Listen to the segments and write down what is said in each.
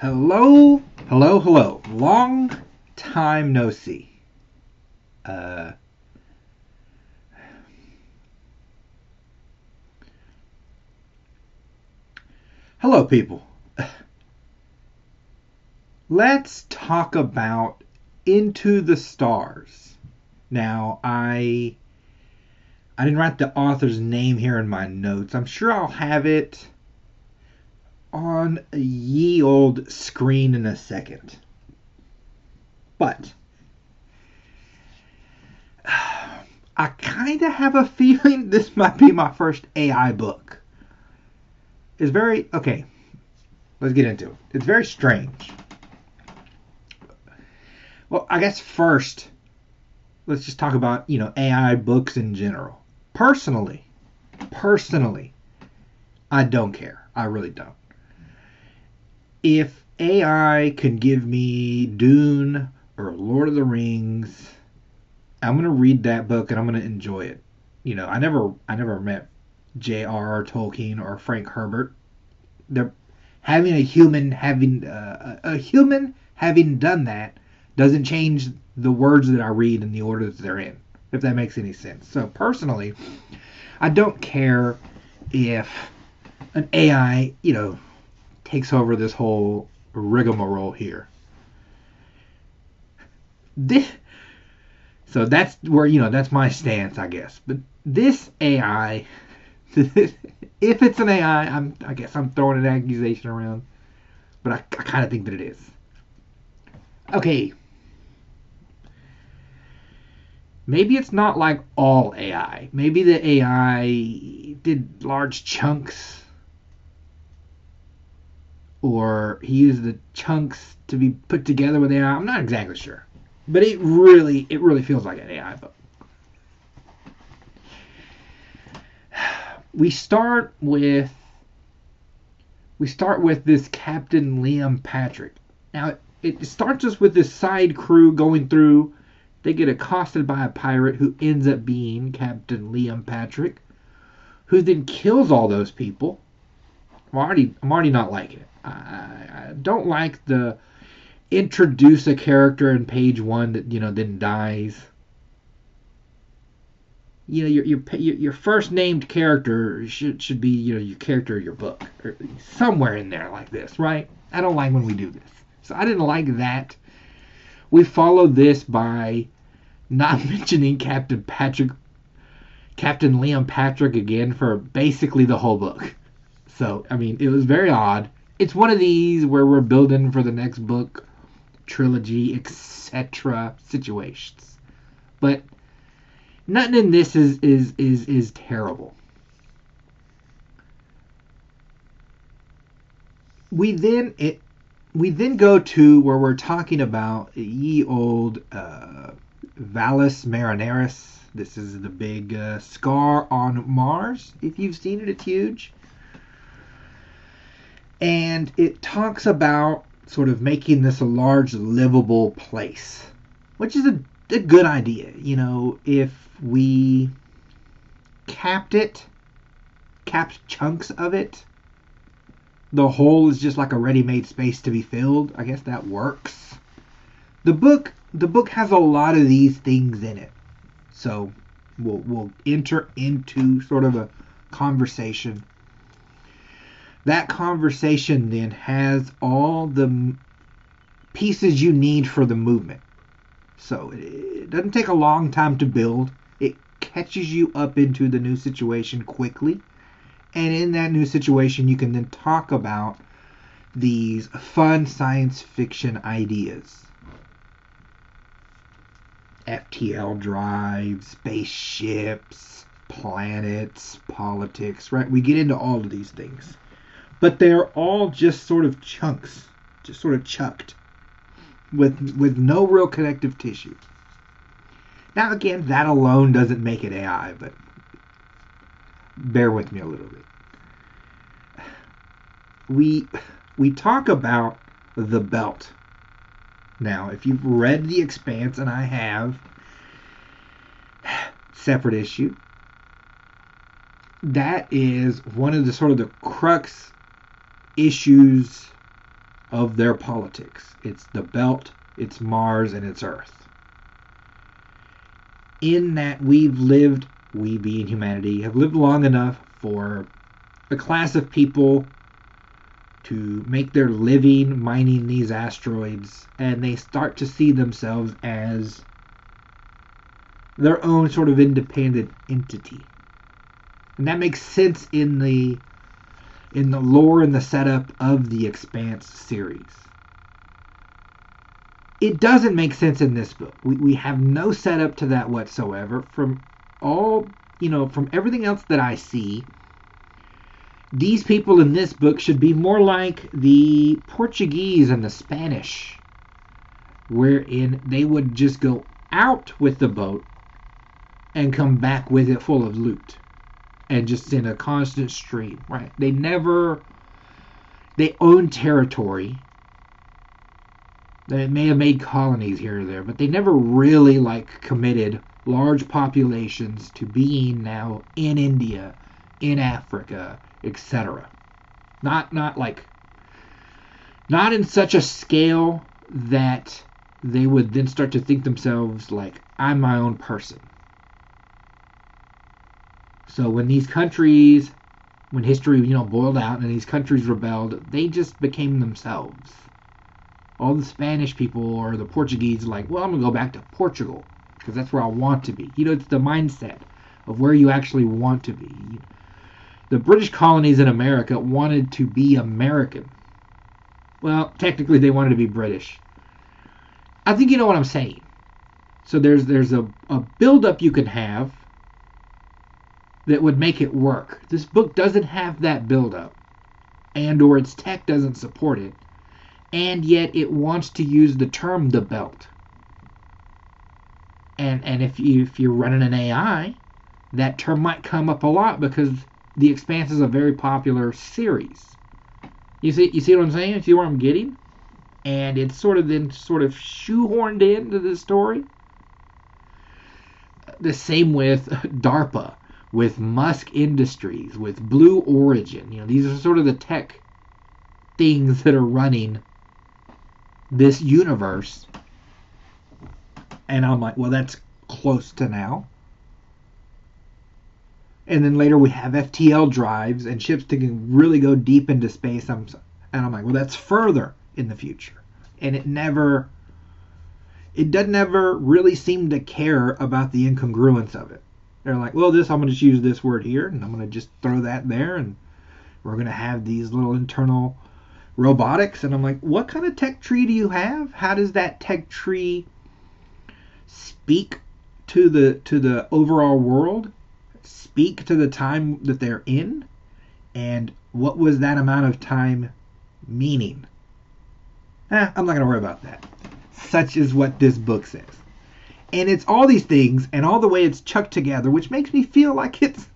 Hello, hello, hello. Long time no see. Uh, Hello, people. Let's talk about Into the Stars. Now, I didn't write the author's name here in my notes. I'm sure I'll have it on a ye old screen in a second. But I kind of have a feeling this might be my first AI book. It's very okay. Let's get into it. It's very strange. Well, I guess first, let's just talk about, AI books in general. Personally, I don't care. I really don't. If AI can give me Dune or Lord of the Rings, I'm going to read that book and I'm going to enjoy it. I never met J.R.R. Tolkien or Frank Herbert. They're having a human having done that doesn't change the words that I read and the order that they're in, if that makes any sense. So personally, I don't care if an AI, takes over this whole rigmarole here. This, so that's where, that's my stance, I guess. But this AI, if it's an AI, I guess I'm throwing an accusation around, but I kind of think that it is. Okay, maybe it's not like all AI. Maybe the AI did large chunks, or he used the chunks to be put together with AI. I'm not exactly sure, but it really feels like an AI book. We start with this Captain Liam Patrick. Now it starts us with this side crew going through. They get accosted by a pirate who ends up being Captain Liam Patrick, who then kills all those people. I'm already not liking it. I don't like the introduce a character in page one that then dies. Your first named character should be your character of your book or somewhere in there like this, right? I don't like when we do this, so I didn't like that. We followed this by not mentioning Captain Liam Patrick again for basically the whole book. So I mean, it was very odd. It's one of these where we're building for the next book, trilogy, etc. situations, but nothing in this is terrible. We then it we then go to where we're talking about ye old Valles Marineris. This is the big scar on Mars. If you've seen it, it's huge. And it talks about sort of making this a large livable place, which is a good idea. If we capped it, capped chunks of it, the whole is just like a ready-made space to be filled. I guess that works. The book has a lot of these things in it, so we'll enter into sort of a conversation. That conversation then has all the pieces you need for the movement. So it doesn't take a long time to build. It catches you up into the new situation quickly. And in that new situation, you can then talk about these fun science fiction ideas. FTL drives, spaceships, planets, politics, right? We get into all of these things. But they're all just sort of chunks, just sort of chucked with no real connective tissue. Now again, that alone doesn't make it AI, but bear with me a little bit. We talk about the belt. Now, if you've read The Expanse, and I have, separate issue, that is one of the sort of the crux issues of their politics. It's the belt, it's Mars, and it's Earth. In that we being humanity, have lived long enough for a class of people to make their living mining these asteroids, and they start to see themselves as their own sort of independent entity. And that makes sense in the lore and the setup of the Expanse series. It doesn't make sense in this book. We have no setup to that whatsoever. From everything else that I see, these people in this book should be more like the Portuguese and the Spanish, wherein they would just go out with the boat and come back with it full of loot and just in a constant stream, right? They own territory. They may have made colonies here or there, but they never really committed large populations to being now in India, in Africa, etc. Not in such a scale that they would then start to think themselves like, I'm my own person. So when these countries, when history, boiled out and these countries rebelled, they just became themselves. All the Spanish people or the Portuguese I'm going to go back to Portugal because that's where I want to be. It's the mindset of where you actually want to be. The British colonies in America wanted to be American. Well, technically they wanted to be British. I think you know what I'm saying. So there's a build-up you can have that would make it work. This book doesn't have that build-up, and or its tech doesn't support it, and yet it wants to use the term the belt. And if you're running an AI, that term might come up a lot because The Expanse is a very popular series. You see what I'm saying? You see where I'm getting? And it's sort of shoehorned into the story. The same with DARPA, with Musk Industries, with Blue Origin. These are sort of the tech things that are running this universe. And I'm like, well, that's close to now. And then later we have FTL drives and ships that can really go deep into space. And I'm like, well, that's further in the future. And it doesn't ever really seem to care about the incongruence of it. They're like, well, I'm going to just use this word here, and I'm going to just throw that there, and we're going to have these little internal robotics. And I'm like, what kind of tech tree do you have? How does that tech tree speak to the overall world? Speak to the time that they're in? And what was that amount of time meaning? I'm not going to worry about that. Such is what this book says. And it's all these things and all the way it's chucked together, which makes me feel like it's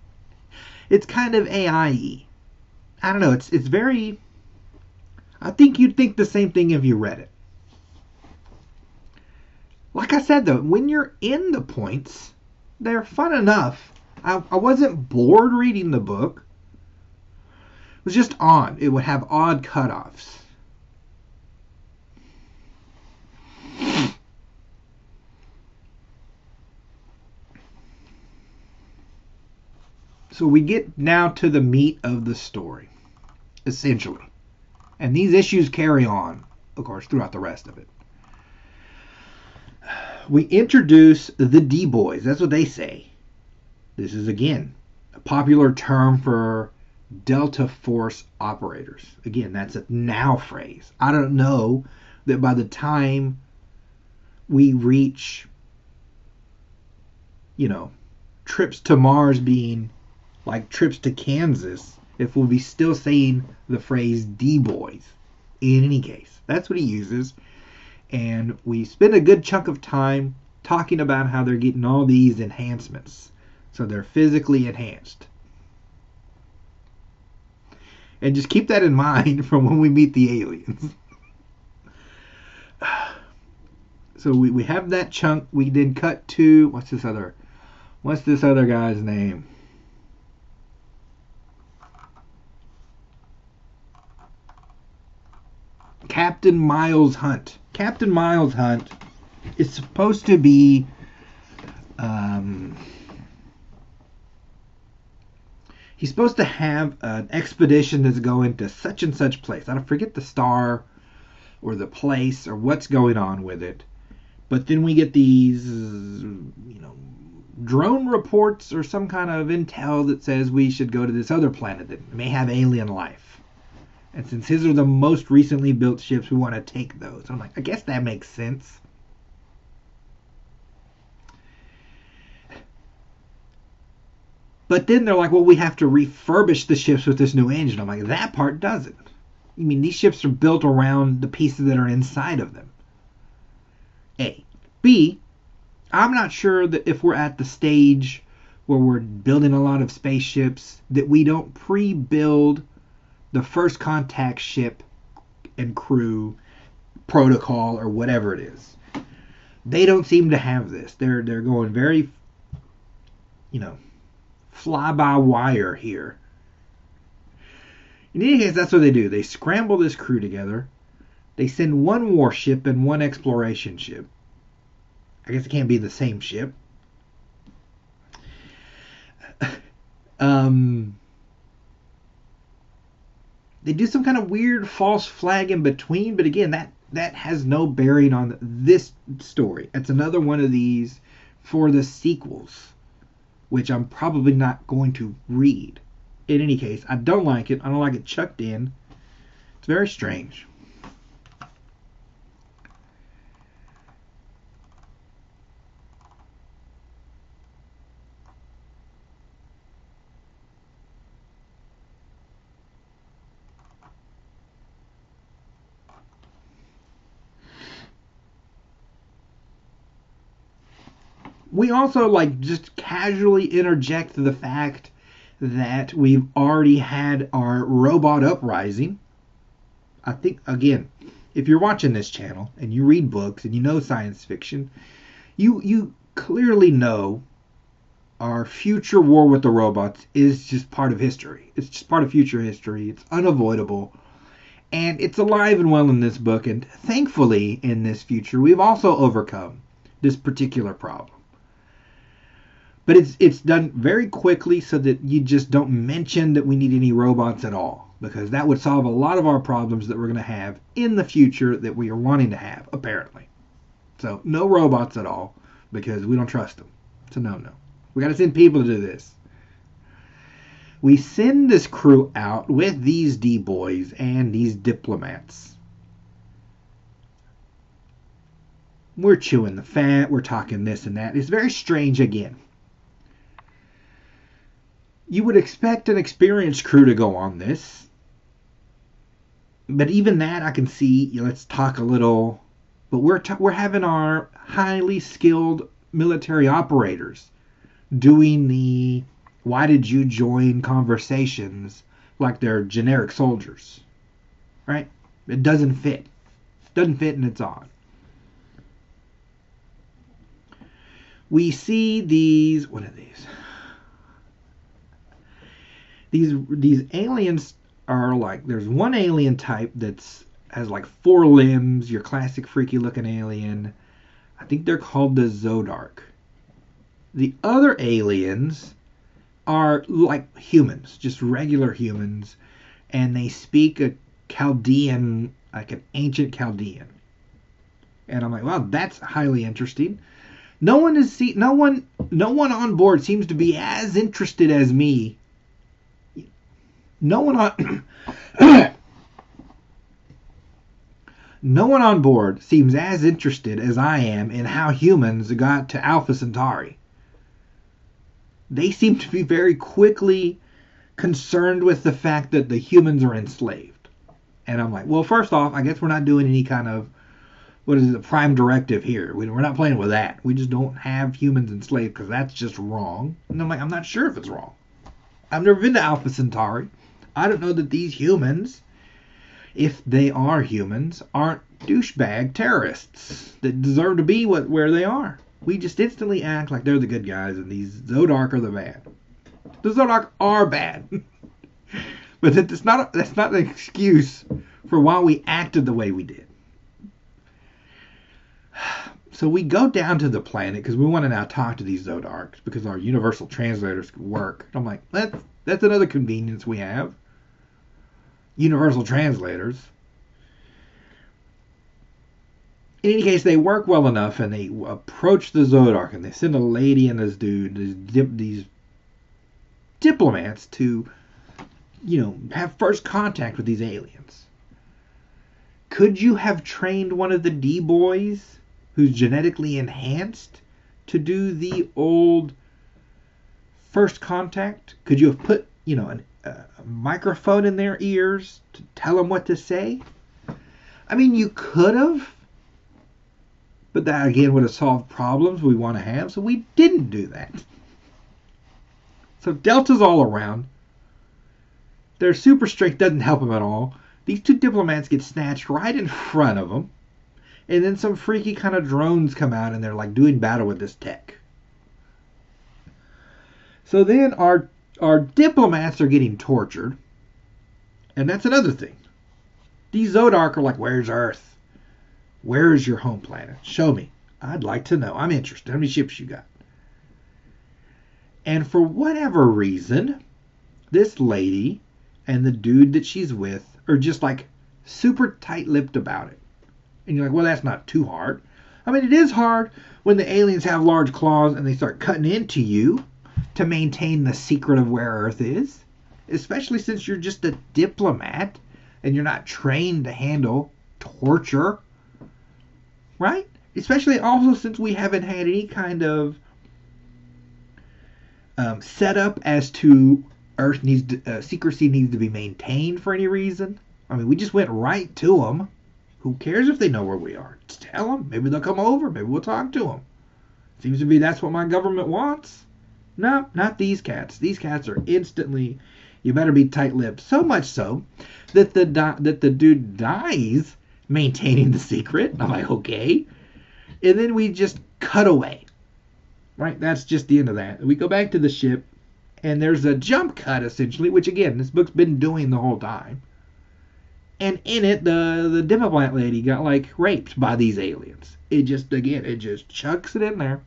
kind of AI-y. I don't know. It's very... I think you'd think the same thing if you read it. Like I said, though, when you're in the points, they're fun enough. I wasn't bored reading the book. It was just odd. It would have odd cutoffs. So we get now to the meat of the story, essentially. And these issues carry on, of course, throughout the rest of it. We introduce the D-Boys. That's what they say. This is, again, a popular term for Delta Force operators. Again, that's a now phrase. I don't know that by the time we reach, trips to Mars being like trips to Kansas, if we'll be still saying the phrase D-Boys. In any case, that's what he uses. And we spend a good chunk of time talking about how they're getting all these enhancements. So they're physically enhanced. And just keep that in mind from when we meet the aliens. So we have that chunk. We then cut to, what's this other guy's name? Captain Miles Hunt. Captain Miles Hunt is supposed to be he's supposed to have an expedition that's going to such and such place. I don't forget the star or the place or what's going on with it. But then we get these, drone reports or some kind of intel that says we should go to this other planet that may have alien life. And since his are the most recently built ships, we want to take those. I'm like, I guess that makes sense. But then they're like, well, we have to refurbish the ships with this new engine. I'm like, that part doesn't. I mean, these ships are built around the pieces that are inside of them. A. B. I'm not sure that if we're at the stage where we're building a lot of spaceships, that we don't pre-build the first contact ship and crew protocol or whatever it is. They don't seem to have this. They're going very, fly by wire here. In any case, that's what they do. They scramble this crew together. They send one warship and one exploration ship. I guess it can't be the same ship. They do some kind of weird false flag in between, but again, that has no bearing on this story. It's another one of these for the sequels, which I'm probably not going to read. In any case, I don't like it. I don't like it chucked in. It's very strange. We also just casually interject the fact that we've already had our robot uprising. I think, again, if you're watching this channel and you read books and you know science fiction, you clearly know our future war with the robots is just part of history. It's just part of future history. It's unavoidable. And it's alive and well in this book. And thankfully, in this future, we've also overcome this particular problem. But it's done very quickly so that you just don't mention that we need any robots at all, because that would solve a lot of our problems that we're going to have in the future that we are wanting to have, apparently. So no robots at all, because we don't trust them. It's a no-no. We got to send people to do this. We send this crew out with these D-boys and these diplomats. We're chewing the fat. We're talking this and that. It's very strange again. You would expect an experienced crew to go on this. But even that I can see, let's talk a little. But we're having our highly skilled military operators doing the why did you join conversations like they're generic soldiers. Right? It doesn't fit. It doesn't fit and it's odd. We see these, what are these? These aliens are there's one alien type has 4 limbs, your classic freaky looking alien. I think they're called the Zodark. The other aliens are like humans, just regular humans, and they speak a Chaldean, like an ancient Chaldean. And I'm like, wow, that's highly interesting. No one on board seems to be as interested as me. No one on board seems as interested as I am in how humans got to Alpha Centauri. They seem to be very quickly concerned with the fact that the humans are enslaved. And I'm like, well, first off, I guess we're not doing any kind of, the prime directive here. We're not playing with that. We just don't have humans enslaved because that's just wrong. And I'm like, I'm not sure if it's wrong. I've never been to Alpha Centauri. I don't know that these humans, if they are humans, aren't douchebag terrorists that deserve to be where they are. We just instantly act like they're the good guys and these Zodark are the bad. The Zodark are bad. But that's not an excuse for why we acted the way we did. So we go down to the planet because we want to now talk to these Zodarks because our universal translators work. I'm like, that's another convenience we have. Universal translators. In any case, they work well enough, and they approach the Zodark, and they send a lady and this dude, these diplomats, to, have first contact with these aliens. Could you have trained one of the D-boys who's genetically enhanced to do the old first contact? Could you have put, a microphone in their ears to tell them what to say? I mean, you could have, but that again would have solved problems we want to have, so we didn't do that. So Delta's all around. Their super strength doesn't help them at all. These two diplomats get snatched right in front of them. And then some freaky kind of drones come out and they're like doing battle with this tech. So then our diplomats are getting tortured. And that's another thing. These Zodark are like, where's Earth? Where is your home planet? Show me. I'd like to know. I'm interested. How many ships you got? And for whatever reason, this lady and the dude that she's with are just like super tight-lipped about it. And you're like, well, that's not too hard. I mean, it is hard when the aliens have large claws and they start cutting into you to maintain the secret of where Earth is. Especially since you're just a diplomat and you're not trained to handle torture. Right? Especially also since we haven't had any kind of setup as to Earth secrecy needs to be maintained for any reason. I mean, we just went right to them. Who cares if they know where we are? Just tell them. Maybe they'll come over. Maybe we'll talk to them. Seems to be that's what my government wants. No, not these cats. These cats are instantly, you better be tight-lipped. So much so that the dude dies maintaining the secret. I'm like, okay. And then we just cut away. Right? That's just the end of that. We go back to the ship, and there's a jump cut, essentially, which, again, this book's been doing the whole time. And in it, the diplomat lady got, like, raped by these aliens. It just chucks it in there.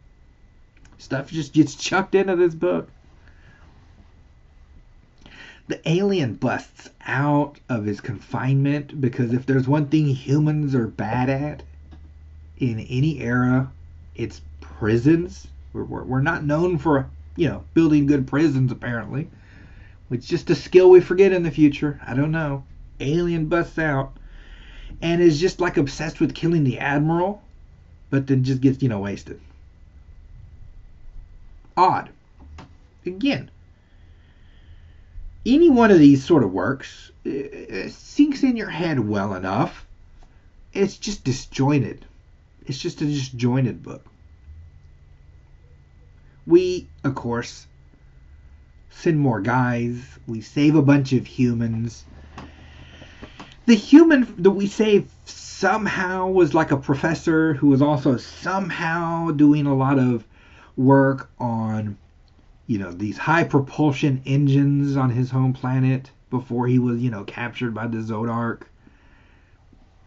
Stuff just gets chucked into this book. The alien busts out of his confinement because if there's one thing humans are bad at in any era, it's prisons. We're not known for, building good prisons, apparently. It's just a skill we forget in the future. I don't know. Alien busts out and is just like obsessed with killing the admiral, but then just gets, wasted. Odd. Again, any one of these sort of works, it sinks in your head well enough. It's just disjointed. It's just a disjointed book. We, of course, send more guys. We save a bunch of humans. The human that we saved somehow was like a professor who was also somehow doing a lot of work on, these high propulsion engines on his home planet before he was, captured by the Zodark.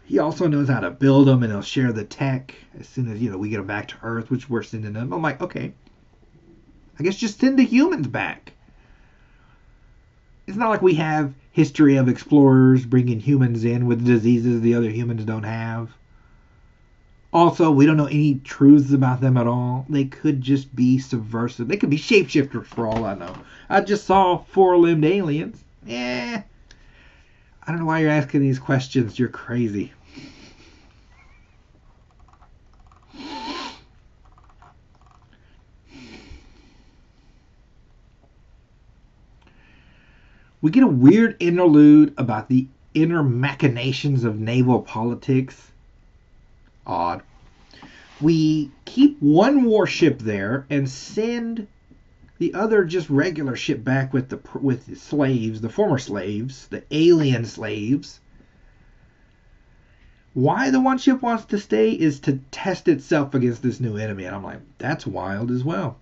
He also knows how to build them, and he'll share the tech as soon as, we get them back to Earth, which we're sending them. I'm like, okay, I guess just send the humans back. It's not like we have history of explorers bringing humans in with diseases the other humans don't have. Also, we don't know any truths about them at all. They could just be subversive. They could be shapeshifters for all I know. I just saw four-limbed aliens. I don't know why you're asking these questions. You're crazy. We get a weird interlude about the inner machinations of naval politics. Odd. We keep one warship there and send the other just regular ship back with the slaves, the former slaves, the alien slaves. Why the one ship wants to stay is to test itself against this new enemy. And I'm like, that's wild as well.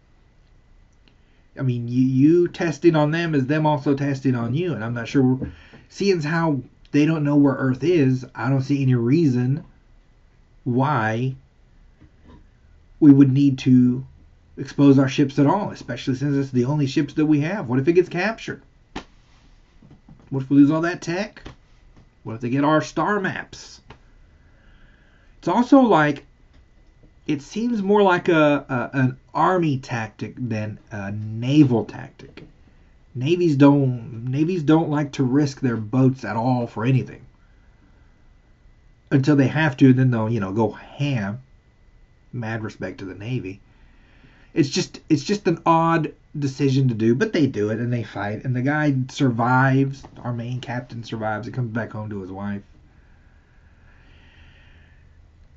I mean, you testing on them is them also testing on you. And I'm not sure, seeing how they don't know where Earth is, I don't see any reason why we would need to expose our ships at all, especially since it's the only ships that we have. What if it gets captured? What if we lose all that tech? What if they get our star maps? It's also like, it seems more like an army tactic than a naval tactic. Navies don't like to risk their boats at all for anything. Until they have to, then they'll, go ham. Mad respect to the Navy. It's just an odd decision to do, but they do it and they fight, and the guy survives. Our main captain survives and comes back home to his wife.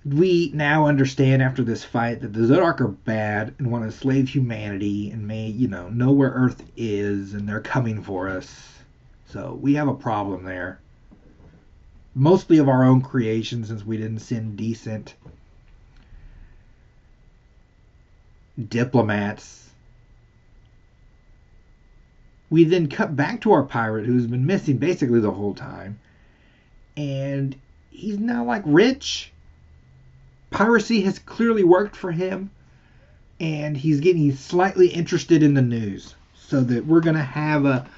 We now understand after this fight that the Zodiac are bad and want to enslave humanity and may, know where Earth is, and they're coming for us. So we have a problem there. Mostly of our own creation, since we didn't send decent diplomats. We then cut back to our pirate, who's been missing basically the whole time. And he's now like rich. Piracy has clearly worked for him, and he's getting slightly interested in the news, so that we're going to have a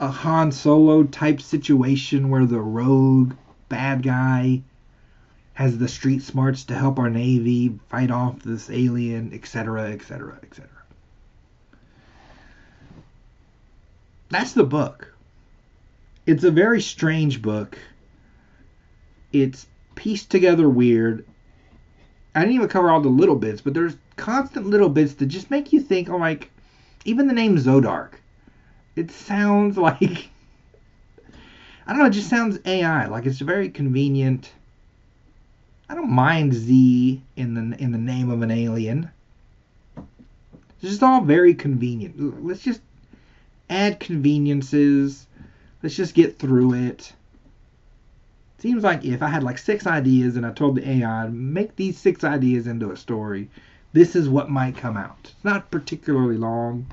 Han Solo type situation where the rogue bad guy has the street smarts to help our Navy fight off this alien, etc., etc., etc. That's the book. It's a very strange book. It's pieced together weird. I didn't even cover all the little bits, but there's constant little bits that just make you think, like, even the name Zodark. It sounds like, I don't know, it just sounds AI. Like, it's very convenient. I don't mind Z in the name of an alien. It's just all very convenient. Let's just add conveniences. Let's just get through it. Seems like if I had like 6 ideas and I told the AI, make these 6 ideas into a story, this is what might come out. It's not particularly long.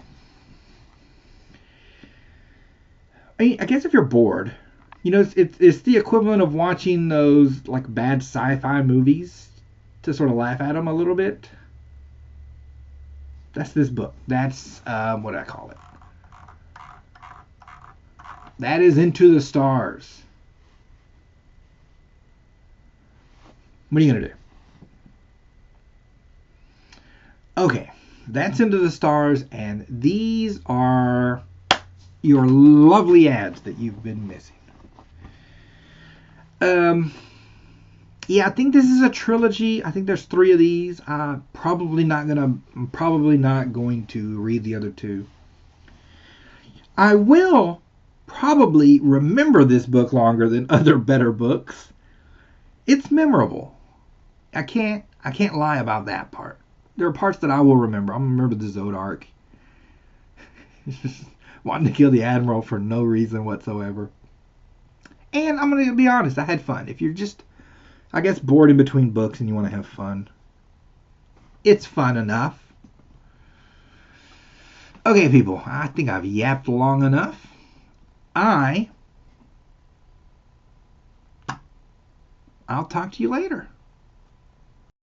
I guess if you're bored, it's the equivalent of watching those like bad sci-fi movies to sort of laugh at them a little bit. That's this book. That's what do I call it? That is Into the Stars. What are you going to do? Okay, that's Into the Stars, and these are your lovely ads that you've been missing. Yeah, I think this is a trilogy. I think there's 3 of these. I'm probably not going to read the other 2. I will probably remember this book longer than other better books. It's memorable. I can't lie about that part. There are parts that I will remember. I'm gonna remember the Zodark. Wanting to kill the Admiral for no reason whatsoever. And I'm gonna be honest, I had fun. If you're just, I guess, bored in between books and you want to have fun, it's fun enough. Okay, people, I think I've yapped long enough. I'll talk to you later.